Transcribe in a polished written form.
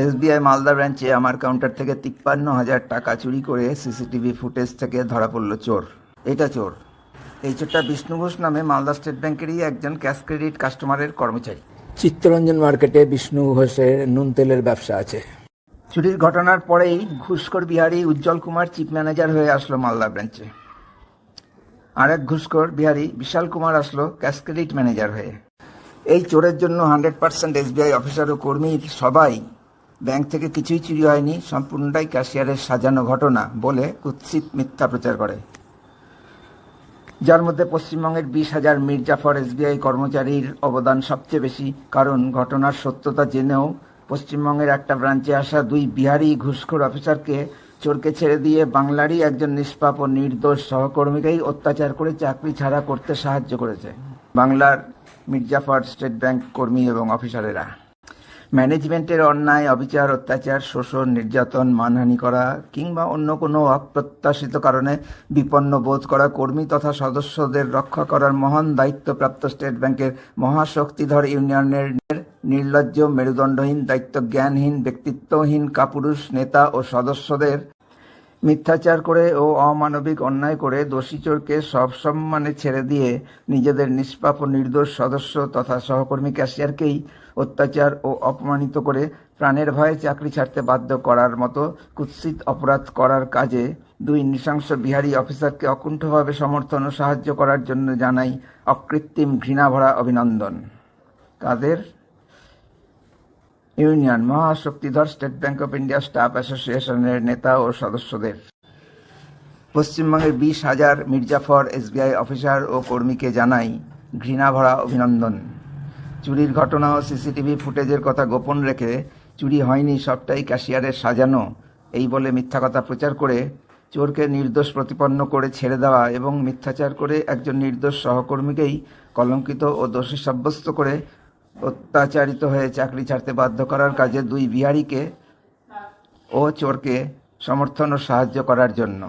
SBI Malda ব্রাঞ্চে আমার counter থেকে ৫৩,০০০ টাকা চুরি করে সিসিটিভি ফুটেজ থেকে ধরা পড়ল চোর। এটা চোর। এই চোরটা বিষ্ণু ঘোষ নামে মালদা স্টেট ব্যাংকেরই একজন ক্যাশ ক্রেডিট কাস্টমারের কর্মচারী। চিত্তরঞ্জন মার্কেটে বিষ্ণু ঘোষের নুন তেলের ব্যবসা আছে। চুরির ঘটনার পরেই ঘুষখোর বিহারি উজ্জ্বল কুমার চিফ ম্যানেজার হয়ে আসলো মালদা ব্রাঞ্চে। আরেক ঘুষখোর বিহারি বিশাল কুমার আসলো ক্যাশ ক্রেডিট ম্যানেজার হয়ে। এই চোরের জন্য 100% এসবিআই অফিসার ও কর্মী সবাই ব্যাংক থেকে কিছুই চুরি হয়নি, সম্পূর্ণটাই ক্যাশিয়ারের সাজানো ঘটনা বলে কুৎসিত মিথ্যা প্রচার করে, যার মধ্যে পশ্চিমবঙ্গের 20,000 মির্জাফর এসবিআই কর্মচারীর অবদান সবচেয়ে বেশি। কারণ ঘটনার সত্যতা জেনেও পশ্চিমবঙ্গের একটা ব্রাঞ্চে আসা 2 বিহারি ঘুষখোর অফিসারকে চোরকে ছেড়ে দিয়ে বাংলারই একজন নিষ্পাপ ও নির্দোষ সহকর্মীকেই অত্যাচার করে চাকরি ছাড়া করতে সাহায্য করেছে বাংলার মির্জাফর স্টেট ব্যাংক কর্মী এবং অফিসারেরা। ম্যানেজমেন্টের অন্যায়, অবিচার, অত্যাচার, শোষণ, নির্যাতন, মানহানি করা কিংবা অন্য কোনো অপ্রত্যাশিত কারণে বিপন্ন বোধ করা কর্মী তথা সদস্যদের রক্ষা করার মহান দায়িত্বপ্রাপ্ত স্টেট ব্যাংকের মহাশক্তিধর ইউনিয়নের নির্লজ্জ, মেরুদণ্ডহীন, দায়িত্বজ্ঞানহীন, ব্যক্তিত্বহীন কাপুরুষ নেতা ও সদস্যদের মিথ্যাচার করে ও অমানবিক অন্যায় করে দোষী চোরকে সসম্মানে ছেড়ে দিয়ে নিজেদের নিষ্পাপ ও নির্দোষ সদস্য তথা সহকর্মী ক্যাশিয়ারকেই অত্যাচার ও অপমানিত করে প্রাণের ভয়ে চাকরি ছাড়তে বাধ্য করার মতো কুৎসিত অপরাধ করার কাজে 2 নৃশংস বিহারি অফিসারকে অকুণ্ঠভাবে সমর্থন ও সাহায্য করার জন্য জানাই অকৃত্রিম ঘৃণাভরা অভিনন্দন। তাদের ইউনিয়ন মহাশক্তিধর State Bank of India staff অ্যাসোসিয়েশনের নেতা ও সদস্যদের। পশ্চিমবঙ্গের 20,000 মির্জাফর এসবিআই অফিসার ও কর্মীকে জানাই ঘৃণাভরা অভিনন্দন। চুরির ঘটনা ও সিসিটিভি ফুটেজের কথা গোপন রেখে চুরি হয়নি, সবটাই ক্যাশিয়ারের সাজানো এই বলে মিথ্যা কথা প্রচার করে চোরকে নির্দোষ প্রতিপন্ন করে ছেড়ে দেওয়া এবং মিথ্যাচার করে একজন নির্দোষ সহকর্মীকেই কলঙ্কিত ও দোষী সাব্যস্ত করে অত্যাচারিত হয়ে চাকরি ছাড়তে বাধ্য করার কাজে 2 বিহারিকে ও চোরকে সমর্থন ও সাহায্য করার জন্য